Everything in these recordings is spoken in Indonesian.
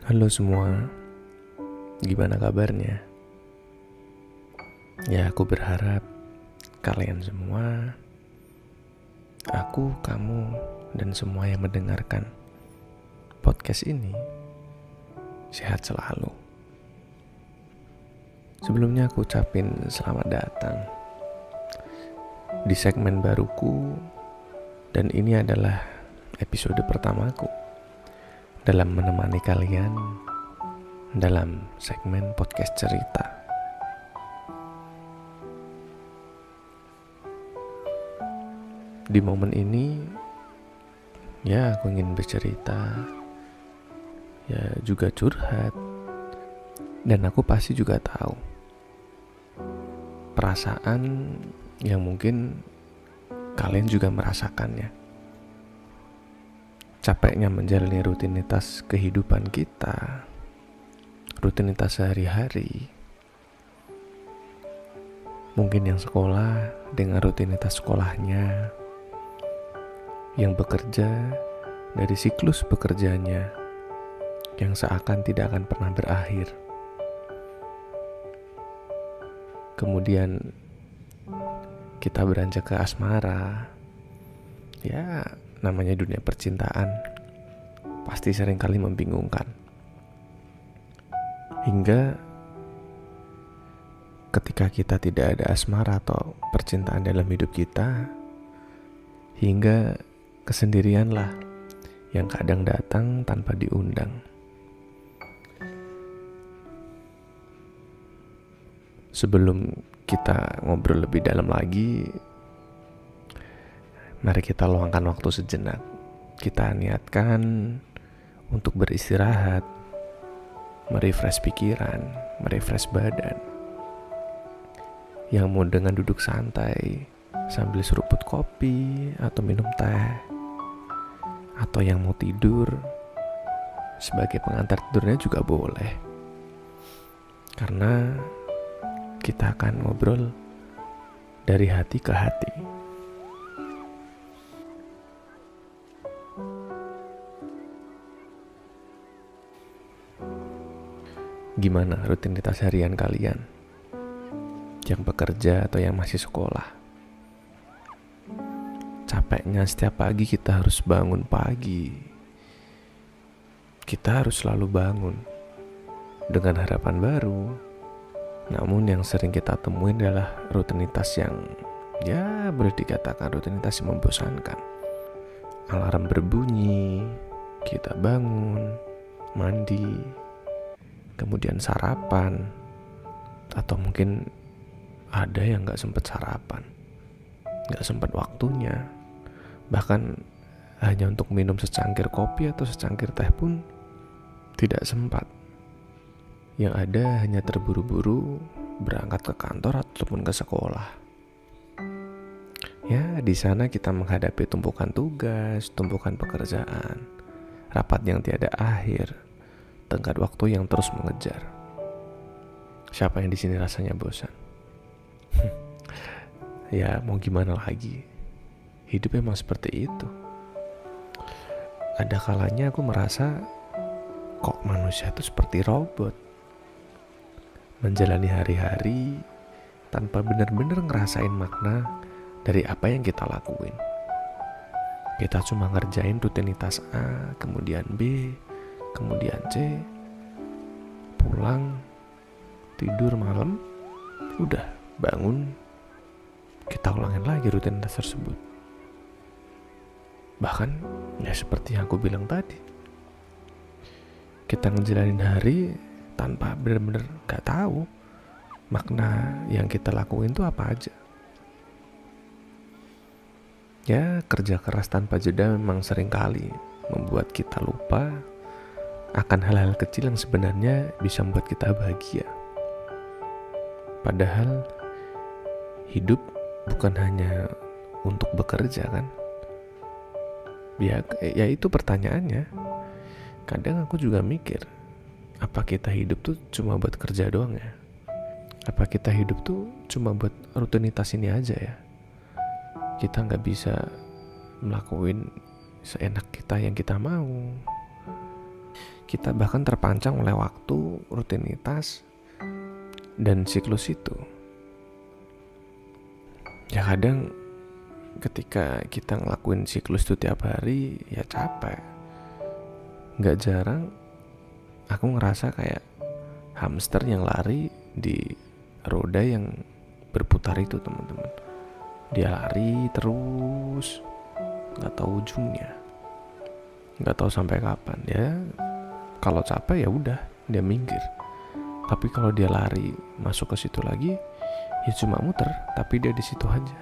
Halo semua, gimana kabarnya? Ya, aku berharap kalian semua, aku, kamu, dan semua yang mendengarkan podcast ini sehat selalu. Sebelumnya aku ucapin selamat datang di segmen baruku, dan ini adalah episode pertamaku dalam menemani kalian dalam segmen podcast cerita. Di momen ini, ya aku ingin bercerita, ya juga curhat, dan aku pasti juga tahu perasaan yang mungkin kalian juga merasakannya. Capeknya menjalani rutinitas kehidupan kita, rutinitas sehari-hari. Mungkin yang sekolah dengan rutinitas sekolahnya, yang bekerja dari siklus bekerjanya yang seakan tidak akan pernah berakhir. Kemudian kita beranjak ke asmara. Ya, namanya dunia percintaan pasti seringkali membingungkan. Hingga ketika kita tidak ada asmara atau percintaan dalam hidup kita, hingga kesendirianlah yang kadang datang tanpa diundang. Sebelum kita ngobrol lebih dalam lagi, mari kita luangkan waktu sejenak. Kita niatkan untuk beristirahat, merefresh pikiran, merefresh badan. Yang mau dengan duduk santai sambil seruput kopi atau minum teh, atau yang mau tidur sebagai pengantar tidurnya juga boleh. Karena kita akan ngobrol dari hati ke hati. Gimana rutinitas harian kalian? Yang bekerja atau yang masih sekolah? Capeknya setiap pagi kita harus bangun pagi. Kita harus selalu bangun dengan harapan baru. Namun yang sering kita temuin adalah rutinitas yang boleh dikatakan rutinitas yang membosankan. Alarm berbunyi, kita bangun, mandi, kemudian sarapan, atau mungkin ada yang gak sempat sarapan, gak sempat waktunya, bahkan hanya untuk minum secangkir kopi atau secangkir teh pun tidak sempat. Yang ada hanya terburu-buru berangkat ke kantor ataupun ke sekolah. Ya, di sana kita menghadapi tumpukan tugas, tumpukan pekerjaan, rapat yang tiada akhir, tenggat waktu yang terus mengejar. Siapa yang di sini rasanya bosan? Ya, mau gimana lagi? Hidup emang seperti itu. Ada kalanya aku merasa kok manusia itu seperti robot, menjalani hari-hari tanpa benar-benar ngerasain makna dari apa yang kita lakuin. Kita cuma ngerjain rutinitas A, kemudian B, kemudian C, pulang, tidur malam, udah bangun, kita ulangin lagi rutinitas tersebut. Bahkan ya seperti yang aku bilang tadi, kita ngejalanin hari tanpa benar-benar gak tahu makna yang kita lakuin itu apa aja. Ya, kerja keras tanpa jeda memang seringkali membuat kita lupa akan hal-hal kecil yang sebenarnya bisa membuat kita bahagia. Padahal hidup bukan hanya untuk bekerja kan? Ya itu pertanyaannya. Kadang aku juga mikir, apa kita hidup tuh cuma buat kerja doang ya? Apa kita hidup tuh cuma buat rutinitas ini aja ya? Kita gak bisa melakukan seenak kita yang kita mau. Kita bahkan terpancang oleh waktu, rutinitas, dan siklus itu. Ya kadang ketika kita ngelakuin siklus itu tiap hari, ya capek. Gak jarang aku ngerasa kayak hamster yang lari di roda yang berputar itu, teman-teman. Dia lari terus, gak tahu ujungnya, gak tahu sampai kapan. Ya kalau capek ya udah dia minggir. Tapi kalau dia lari masuk ke situ lagi, ya cuma muter, tapi dia di situ aja.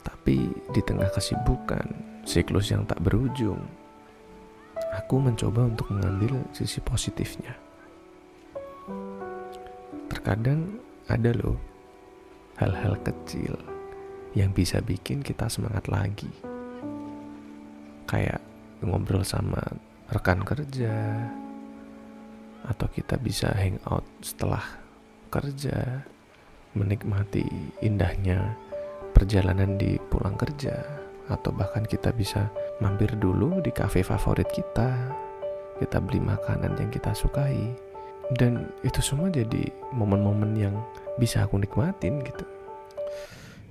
Tapi di tengah kesibukan, siklus yang tak berujung, aku mencoba untuk mengambil sisi positifnya. Terkadang ada loh hal-hal kecil yang bisa bikin kita semangat lagi. Kayak ngobrol sama rekan kerja, atau kita bisa hangout setelah kerja, menikmati indahnya perjalanan di pulang kerja, atau bahkan kita bisa mampir dulu di kafe favorit kita beli makanan yang kita sukai. Dan itu semua jadi momen-momen yang bisa aku nikmatin gitu.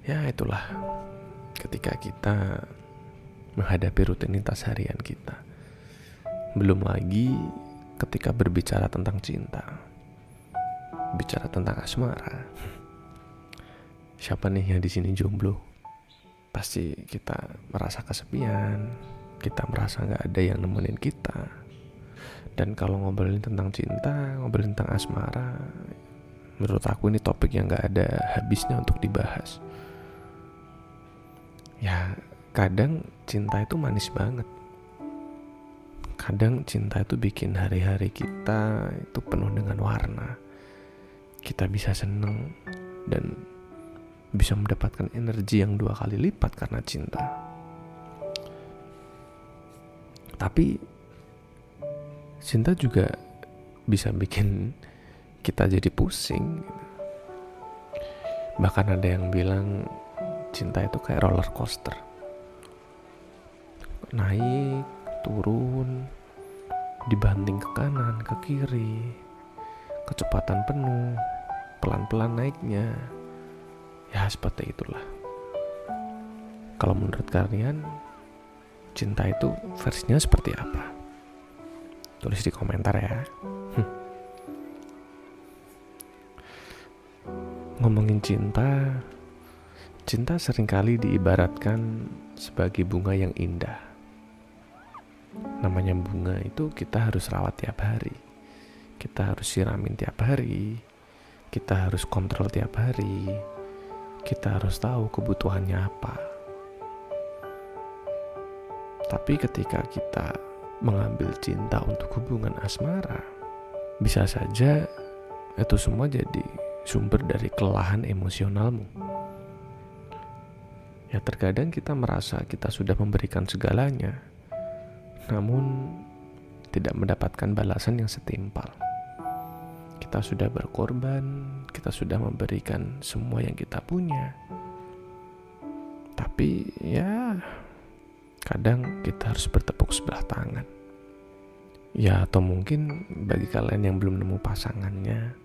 Ya itulah ketika kita menghadapi rutinitas harian kita. Belum lagi ketika berbicara tentang cinta, bicara tentang asmara. Siapa nih yang di sini jomblo? Pasti kita merasa kesepian, kita merasa nggak ada yang nemenin kita. Dan kalau ngobrolin tentang cinta, ngobrolin tentang asmara, menurut aku ini topik yang nggak ada habisnya untuk dibahas. Ya kadang cinta itu manis banget. Kadang cinta itu bikin hari-hari kita itu penuh dengan warna. Kita bisa seneng dan bisa mendapatkan energi yang 2 kali lipat karena cinta. Tapi cinta juga bisa bikin kita jadi pusing. Bahkan ada yang bilang cinta itu kayak roller coaster. Naik, turun, dibanting ke kanan, ke kiri, kecepatan penuh, pelan-pelan naiknya. Ya seperti itulah. Kalau menurut kalian, cinta itu versinya seperti apa? Tulis di komentar ya. Ngomongin cinta, cinta seringkali diibaratkan sebagai bunga yang indah. Namanya bunga itu kita harus rawat tiap hari, kita harus siramin tiap hari, kita harus kontrol tiap hari, kita harus tahu kebutuhannya apa. Tapi ketika kita mengambil cinta untuk hubungan asmara, bisa saja itu semua jadi sumber dari kelelahan emosionalmu. Ya terkadang kita merasa kita sudah memberikan segalanya, namun tidak mendapatkan balasan yang setimpal. Kita sudah berkorban, kita sudah memberikan semua yang kita punya, tapi ya kadang kita harus bertepuk sebelah tangan. Ya atau mungkin bagi kalian yang belum nemu pasangannya,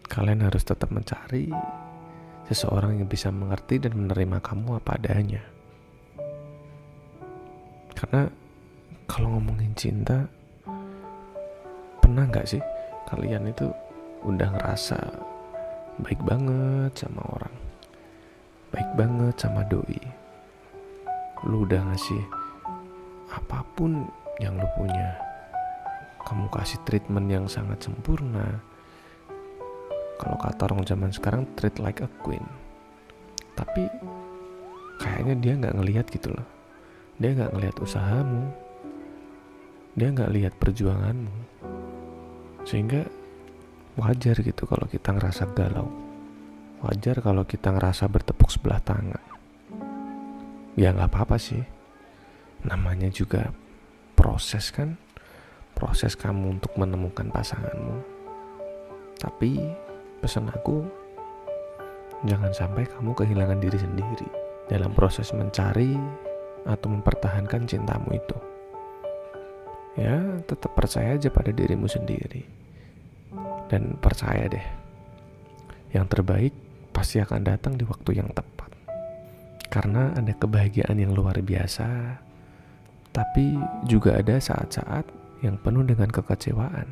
kalian harus tetap mencari seseorang yang bisa mengerti dan menerima kamu apa adanya. Karena kalau ngomongin cinta, pernah gak sih kalian itu udah ngerasa baik banget sama orang, baik banget sama doi, lu udah ngasih apapun yang lu punya, kamu kasih treatment yang sangat sempurna. Kalau kata orang zaman sekarang, treat like a queen. Tapi kayaknya dia gak ngelihat gitu loh. Dia gak ngelihat usahamu, dia gak lihat perjuanganmu. Sehingga wajar gitu kalau kita ngerasa galau, wajar kalau kita ngerasa bertepuk sebelah tangan. Ya gak apa-apa sih, namanya juga proses kan, proses kamu untuk menemukan pasanganmu. Tapi pesan aku, jangan sampai kamu kehilangan diri sendiri dalam proses mencari atau mempertahankan cintamu itu. ya tetap percaya aja pada dirimu sendiri. Dan percaya deh, yang terbaik pasti akan datang di waktu yang tepat. Karena ada kebahagiaan yang luar biasa, tapi juga ada saat-saat yang penuh dengan kekecewaan.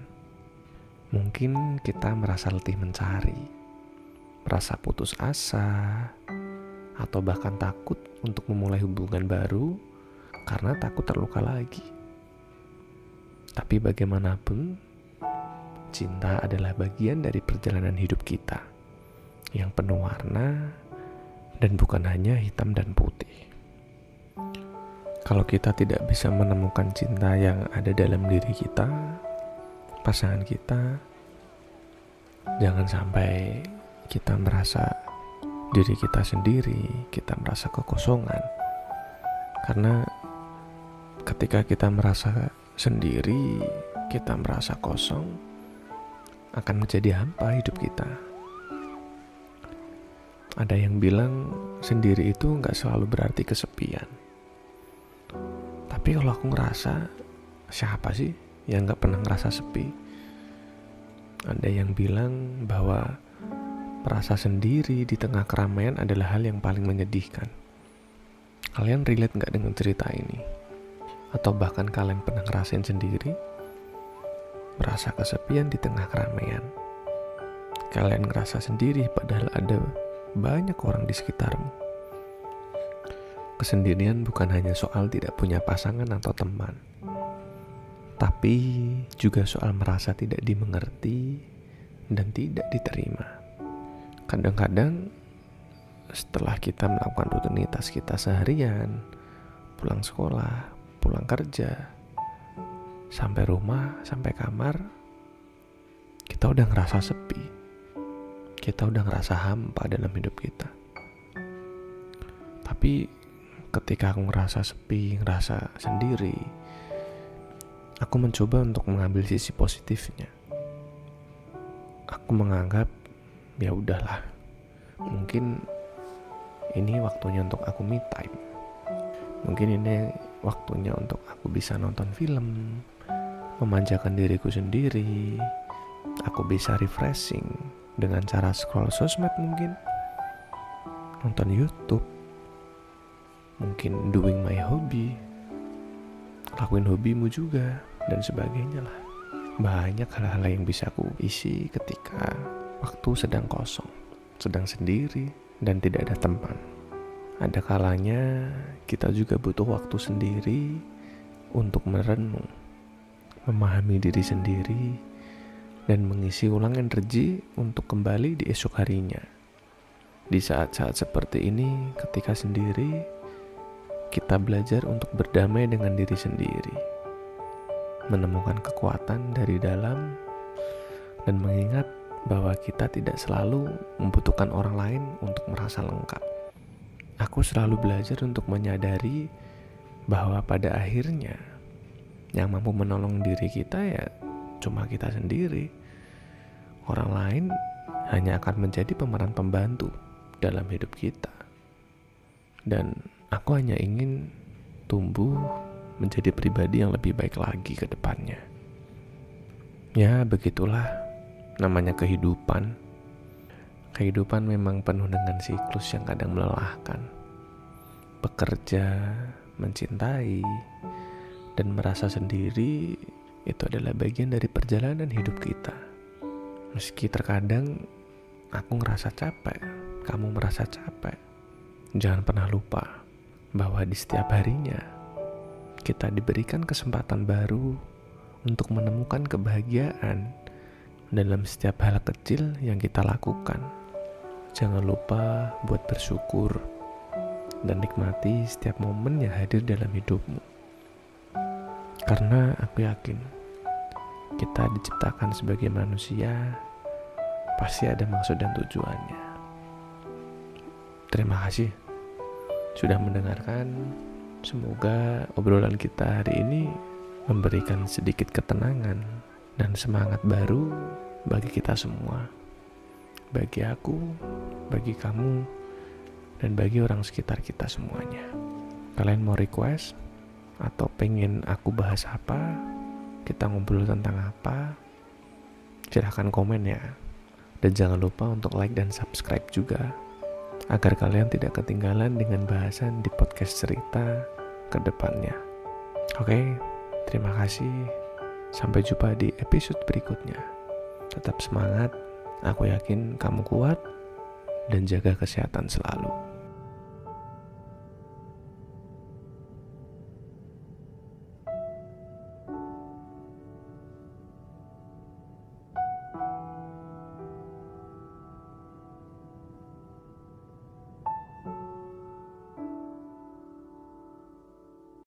Mungkin kita merasa letih mencari, merasa putus asa, atau bahkan takut untuk memulai hubungan baru karena takut terluka lagi. Tapi bagaimanapun, cinta adalah bagian dari perjalanan hidup kita yang penuh warna dan bukan hanya hitam dan putih. Kalau kita tidak bisa menemukan cinta yang ada dalam diri kita, pasangan kita, jangan sampai kita merasa diri kita sendiri, kita merasa kekosongan. Karena ketika kita merasa sendiri, kita merasa kosong, akan menjadi hampa hidup kita. Ada yang bilang sendiri itu gak selalu berarti kesepian. Tapi kalau aku ngerasa, siapa sih yang gak pernah ngerasa sepi? Ada yang bilang bahwa merasa sendiri di tengah keramaian adalah hal yang paling menyedihkan. Kalian relate gak dengan cerita ini? Atau bahkan kalian pernah ngerasain sendiri? Merasa kesepian di tengah keramaian. Kalian ngerasa sendiri padahal ada banyak orang di sekitarmu. Kesendirian bukan hanya soal tidak punya pasangan atau teman, tapi juga soal merasa tidak dimengerti dan tidak diterima. Kadang-kadang setelah kita melakukan rutinitas kita seharian, pulang sekolah, pulang kerja, sampai rumah, sampai kamar, kita udah ngerasa sepi. Kita udah ngerasa hampa dalam hidup kita. Tapi ketika aku ngerasa sepi, ngerasa sendiri, aku mencoba untuk mengambil sisi positifnya. Aku menganggap, ya udahlah, mungkin ini waktunya untuk aku me time. Mungkin ini waktunya untuk aku bisa nonton film, memanjakan diriku sendiri. Aku bisa refreshing dengan cara scroll sosmed mungkin, nonton YouTube, mungkin doing my hobby, lakuin hobimu juga, dan sebagainya lah. Banyak hal-hal yang bisa aku isi ketika waktu sedang kosong, sedang sendiri, dan tidak ada teman. Ada kalanya kita juga butuh waktu sendiri untuk merenung, memahami diri sendiri, dan mengisi ulang energi untuk kembali di esok harinya. Di saat-saat seperti ini, ketika sendiri, kita belajar untuk berdamai dengan diri sendiri, menemukan kekuatan dari dalam, dan mengingat bahwa kita tidak selalu membutuhkan orang lain untuk merasa lengkap. Aku selalu belajar untuk menyadari bahwa pada akhirnya yang mampu menolong diri kita ya cuma kita sendiri. Orang lain hanya akan menjadi pemeran pembantu dalam hidup kita. Dan aku hanya ingin tumbuh menjadi pribadi yang lebih baik lagi ke depannya. Ya, begitulah namanya kehidupan. Kehidupan memang penuh dengan siklus yang kadang melelahkan. Bekerja, mencintai, dan merasa sendiri itu adalah bagian dari perjalanan hidup kita. Meski terkadang aku ngerasa capek, kamu merasa capek, jangan pernah lupa bahwa di setiap harinya kita diberikan kesempatan baru untuk menemukan kebahagiaan dalam setiap hal kecil yang kita lakukan. Jangan lupa buat bersyukur dan nikmati setiap momen yang hadir dalam hidupmu. Karena aku yakin kita diciptakan sebagai manusia, pasti ada maksud dan tujuannya. Terima kasih sudah mendengarkan. Semoga obrolan kita hari ini memberikan sedikit ketenangan dan semangat baru bagi kita semua. Bagi aku, bagi kamu, dan bagi orang sekitar kita semuanya. Kalian mau request atau pengen aku bahas apa? kita ngobrol tentang apa? Silahkan komen ya. Dan jangan lupa untuk like dan subscribe juga, agar kalian tidak ketinggalan dengan bahasan di podcast cerita ke depannya. Oke, terima kasih. Sampai jumpa di episode berikutnya. Tetap semangat, aku yakin kamu kuat, dan jaga kesehatan selalu.